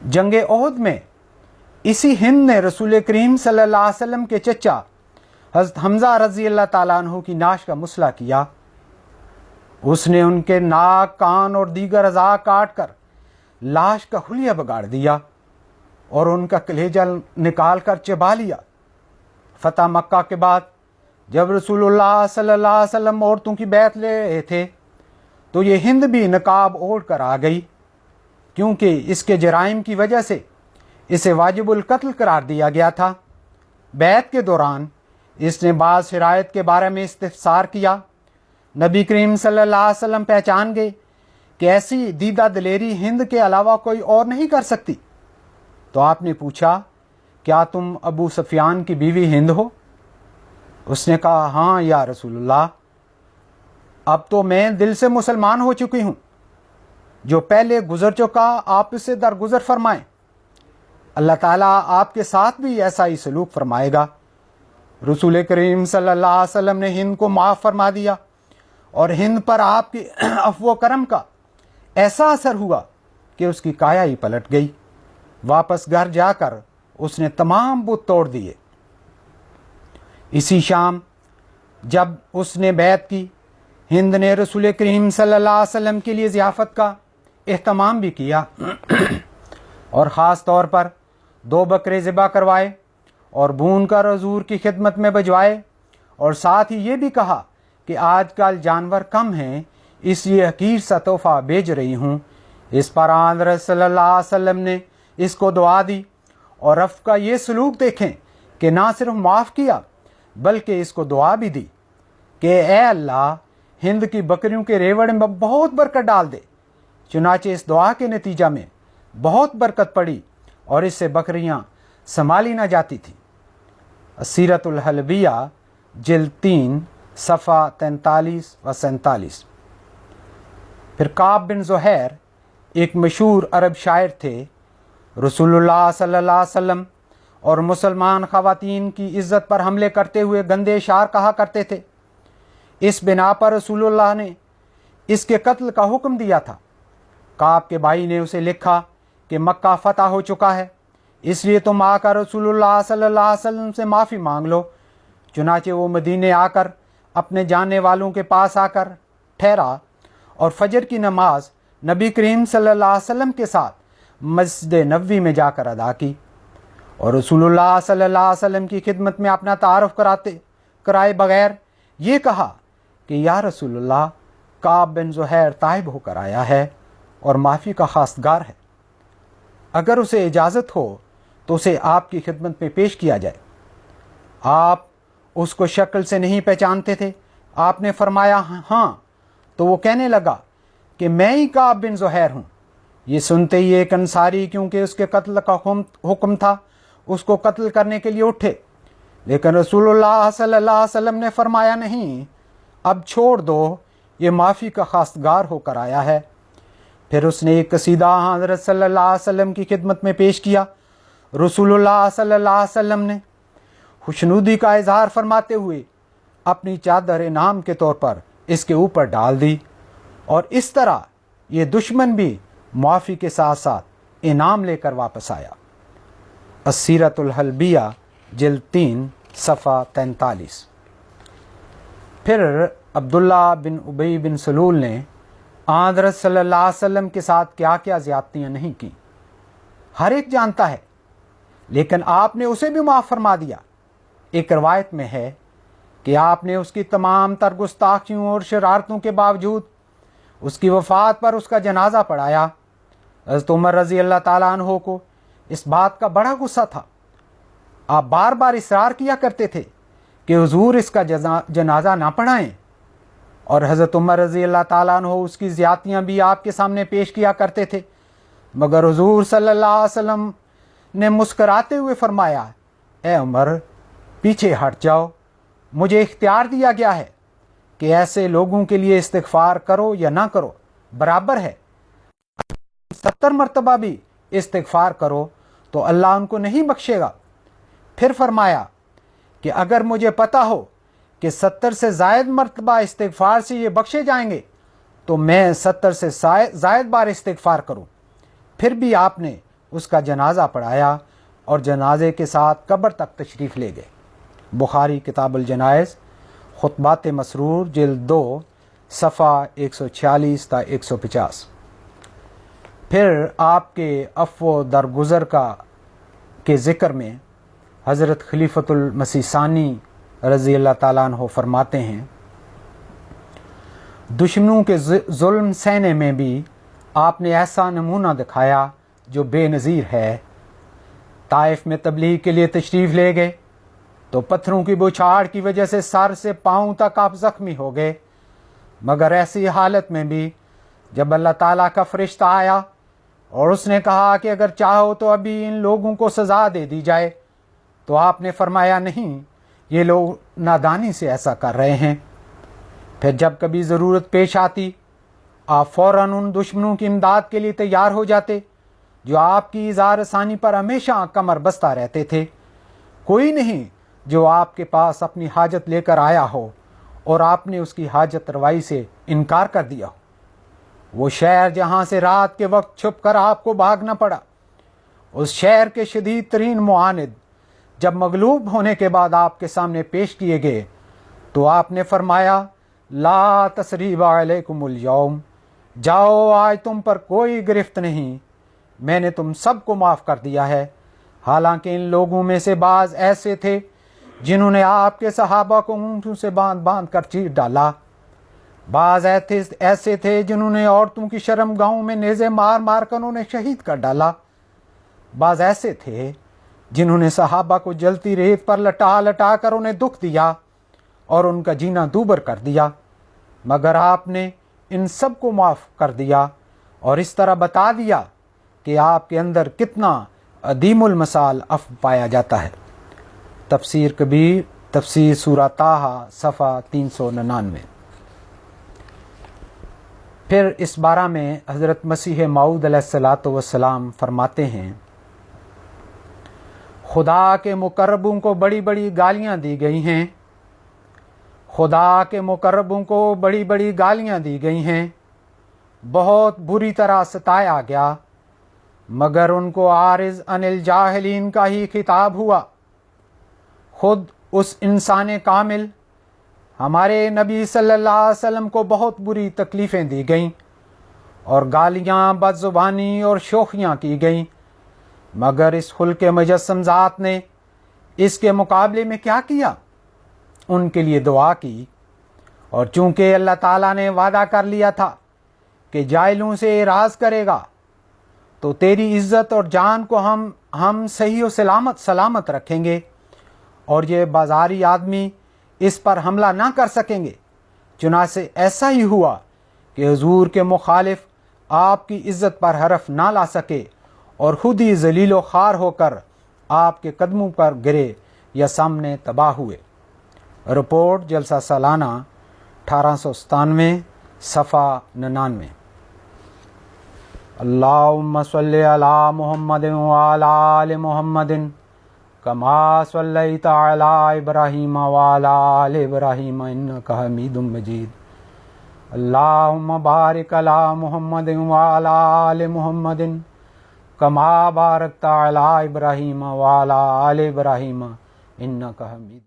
जंग ओहद में इसी हिंद ने रसूल करीम सल्लल्लाहु अलैहि वसल्लम के चचा हज़रत हमज़ा रज़ी अल्लाह ताला अन्हु की नाश का मुसला किया। उसने उनके नाक, कान और दीगर अज़ा काट कर लाश का हुलिया बिगाड़ दिया और उनका कलेजा निकाल कर चबा लिया। फ़तह मक्का के बाद जब रसूलुल्लाह सल्लल्लाहु अलैहि वसल्लम औरतों की बैत ले रहे थे तो ये हिंद भी नकाब ओढ़ कर आ गई, क्योंकि इसके जराइम की वजह से इसे वाजिबुल कत्ल करार दिया गया था। बैत के दौरान इसने बाज़ शराइत के बारे में इस्तिफ़सार किया। नबी करीम सल्लल्लाहु अलैहि वसल्लम पहचान गए कि ऐसी दीदा दिलेरी हिंद के अलावा कोई और नहीं कर सकती। तो आपने पूछा, क्या तुम अबू सुफियान की बीवी हिंद हो? उसने कहा, हाँ या रसूलुल्लाह, अब तो मैं दिल से मुसलमान हो चुकी हूँ। जो पहले गुजर चुका आप इससे दरगुजर फरमाएं। अल्लाह ताला आपके साथ भी ऐसा ही सलूक फरमाएगा। रसूल करीम सल्लल्लाहु अलैहि वसल्लम ने हिंद को माफ़ फरमा दिया और हिंद पर आपके अफ़्व करम का ऐसा असर हुआ कि उसकी काया ही पलट गई। वापस घर जाकर उसने तमाम बुत तोड़ दिए। इसी शाम जब उसने बैत की, हिंद ने रसूल करीम सल्लल्लाहु अलैहि वसल्लम के लिए ज़ियाफ़त का एहतमाम भी किया और ख़ास तौर पर 2 बकरे ज़िबा करवाए और भून कर हजूर की खिदमत में भिजवाए और साथ ही ये भी कहा कि आजकल जानवर कम हैं, इसलिए हकीर सा तोहफ़ा भेज रही हूँ। इस पर हज़रत सल्लल्लाहु अलैहि वसल्लम ने इसको दुआ दी और रफ़ का ये सलूक देखें कि ना सिर्फ माफ़ किया बल्कि इसको दुआ भी दी कि ए अल्लाह, हिंद की बकरियों के रेवड़ में बहुत बरकत डाल दे। चुनाचे इस दुआ के नतीजा में बहुत बरकत पड़ी और इससे बकरियां संभाली ना जाती थीं। सीरतुल हलबिया जिल्द 3 सफ़ा 43 व 47। फिर काब बिन ज़ुहैर एक मशहूर अरब शायर थे। रसूलुल्लाह सल्लल्लाहु अलैहि वसल्लम और मुसलमान ख़वातीन की इज़्ज़त पर हमले करते हुए गंदे शार कहा करते थे। इस बिना पर रसूलुल्लाह ने इसके कत्ल का हुक्म दिया था। काब के भाई ने उसे लिखा कि मक्का फ़तह हो चुका है, इसलिए तुम आकर रसूलुल्लाह सल्लल्लाहु अलैहि वसल्लम से माफ़ी मांग लो। चुनाचे वो मदीने आकर अपने जानने वालों के पास आकर ठहरा और फजर की नमाज नबी करीम सल्लल्लाहु अलैहि वसल्लम के साथ मस्जिद नबवी में जाकर अदा की और रसूलुल्लाह सल्लल्लाहु अलैहि वसल्लम की खिदमत में अपना तारुफ कराए बगैर ये कहा कि या रसूलुल्लाह, काब बिन ज़ुहैर ताइब होकर आया है और माफ़ी का खासगार है। अगर उसे इजाज़त हो तो उसे आपकी खिदमत में पेश किया जाए। आप उसको शक्ल से नहीं पहचानते थे। आपने फरमाया हाँ, तो वो कहने लगा कि मैं ही काब बिन ज़ुहैर हूँ। ये सुनते ही एक अंसारी, क्योंकि उसके कत्ल का हुक्म था, उसको कत्ल करने के लिए उठे, लेकिन रसूलुल्लाह सल्लल्लाहु अलैहि वसल्लम ने फरमाया नहीं, अब छोड़ दो, ये माफ़ी का खासगार होकर आया है। फिर उसने एक कसीदा हज़रत सल्लल्लाहु अलैहि वसल्लम की खिदमत में पेश किया। रसूलुल्लाह सल्लल्लाहु अलैहि वसल्लम ने खुशनुदी का इजहार फरमाते हुए अपनी चादर इनाम के तौर पर इसके ऊपर डाल दी और इस तरह ये दुश्मन भी मुआफ़ी के साथ साथ इनाम लेकर वापस आया। अस्सीरतुल हलबिया जिल्द 3 सफ़ा 43। फिर अब्दुल्ला बिन उबई बिन सलूल ने हज़रत सल्लल्लाहु अलैहि वसल्लम के साथ क्या क्या ज़्यादतियाँ नहीं की, हर एक जानता है, लेकिन आपने उसे भी माफ़ फरमा दिया। एक रवायत में है कि आपने उसकी तमाम तर गुस्ताखियों और शरारतों के बावजूद उसकी वफ़ात पर उसका जनाजा पढ़ाया। हज़रत उमर रज़ी अल्लाह ताला अन्हो को इस बात का बड़ा गुस्सा था। आप बार बार इसरार किया करते थे कि हुज़ूर इसका जनाजा ना पढ़ाएं और हज़रत उमर रज़ी अल्लाह ताला अन्हो उसकी ज़्यादतियाँ भी आपके सामने पेश किया करते थे, मगर हुज़ूर सल्लल्लाहु अलैहि वसल्लम ने मुस्कराते हुए फरमाया, ए उमर, पीछे हट जाओ, मुझे इख्तियार दिया गया है कि ऐसे लोगों के लिए इस्तिग़फ़ार करो या ना करो बराबर है। 70 मरतबा भी इस्तिग़फ़ार करो तो अल्लाह उनको नहीं बख्शेगा। फिर फरमाया कि अगर मुझे पता हो कि 70 से ज़ायद मरतबा इस्तिग़फ़ार से ये बख्शे जाएंगे तो मैं 70 से ज़ायद बार इस्तिग़फ़ार करूँ। फिर भी आपने اس کا جنازہ پڑھایا اور جنازے کے ساتھ قبر تک تشریف لے گئے۔ بخاری کتاب الجنائز خطبات مسرور جلد 2 صفحہ 146 تا 150۔ پھر آپ کے عفو درگزر کے ذکر میں حضرت خلیفۃ المسیح ثانی رضی اللہ تعالیٰ عنہ فرماتے ہیں، دشمنوں کے ظلم سہنے میں بھی آپ نے ایسا نمونہ دکھایا جو بے نظیر ہے۔ طائف میں تبلیغ کے لیے تشریف لے گئے تو پتھروں کی بوچھاڑ کی وجہ سے سر سے پاؤں تک آپ زخمی ہو گئے، مگر ایسی حالت میں بھی جب اللہ تعالیٰ کا فرشتہ آیا اور اس نے کہا کہ اگر چاہو تو ابھی ان لوگوں کو سزا دے دی جائے، تو آپ نے فرمایا نہیں، یہ لوگ نادانی سے ایسا کر رہے ہیں۔ پھر جب کبھی ضرورت پیش آتی آپ فوراً ان دشمنوں کی امداد کے لیے تیار ہو جاتے جو آپ کی اظہار ثانی پر ہمیشہ کمر بستہ رہتے تھے۔ کوئی نہیں جو آپ کے پاس اپنی حاجت لے کر آیا ہو اور آپ نے اس کی حاجت روائی سے انکار کر دیا ہو۔ وہ شہر جہاں سے رات کے وقت چھپ کر آپ کو بھاگنا پڑا، اس شہر کے شدید ترین معاند جب مغلوب ہونے کے بعد آپ کے سامنے پیش کیے گئے تو آپ نے فرمایا، لا تثریب علیکم اليوم، جاؤ آج تم پر کوئی گرفت نہیں، میں نے تم سب کو معاف کر دیا ہے۔ حالانکہ ان لوگوں میں سے بعض ایسے تھے جنہوں نے آپ کے صحابہ کو اونٹوں سے باندھ باندھ کر چیر ڈالا، بعض ایسے تھے جنہوں نے عورتوں کی شرم گاہوں میں نیزے مار مار کر انہیں شہید کر ڈالا، بعض ایسے تھے جنہوں نے صحابہ کو جلتی ریت پر لٹا لٹا کر انہیں دکھ دیا اور ان کا جینا دوبر کر دیا، مگر آپ نے ان سب کو معاف کر دیا اور اس طرح بتا دیا کہ آپ کے اندر کتنا عدیم المثال عفو پایا جاتا ہے۔ تفسیر کبیر، تفسیر سورہ طٰہٰ صفحہ 399۔ پھر اس بارہ میں حضرت مسیح موعود علیہ السلام فرماتے ہیں، خدا کے مقربوں کو بڑی بڑی گالیاں دی گئی ہیں، خدا کے مقربوں کو بڑی بڑی گالیاں دی گئی ہیں، بہت بری طرح ستایا گیا، مگر ان کو عارض عن الجاہلین کا ہی خطاب ہوا۔ خود اس انسان کامل ہمارے نبی صلی اللہ علیہ وسلم کو بہت بری تکلیفیں دی گئیں اور گالیاں، بد زبانی اور شوخیاں کی گئیں، مگر اس خلق مجسم ذات نے اس کے مقابلے میں کیا کیا؟ ان کے لیے دعا کی، اور چونکہ اللہ تعالیٰ نے وعدہ کر لیا تھا کہ جاہلوں سے اعراض کرے گا، تو تیری عزت اور جان کو ہم صحیح و سلامت رکھیں گے اور یہ بازاری آدمی اس پر حملہ نہ کر سکیں گے۔ چنانچہ ایسا ہی ہوا کہ حضور کے مخالف آپ کی عزت پر حرف نہ لا سکے اور خود ہی ذلیل و خوار ہو کر آپ کے قدموں پر گرے یا سامنے تباہ ہوئے۔ رپورٹ جلسہ سالانہ 1897 صفحہ 99۔ اللہم صلی علی محمد وعلی آل محمد کما صلیت علی ابراہیم وعلی آل ابراہیم انک حمید مجید۔ اللہم بارک علی محمد وعلی آل محمد کما بارکت علی ابراہیم وعلی آل ابراہیم انک حمید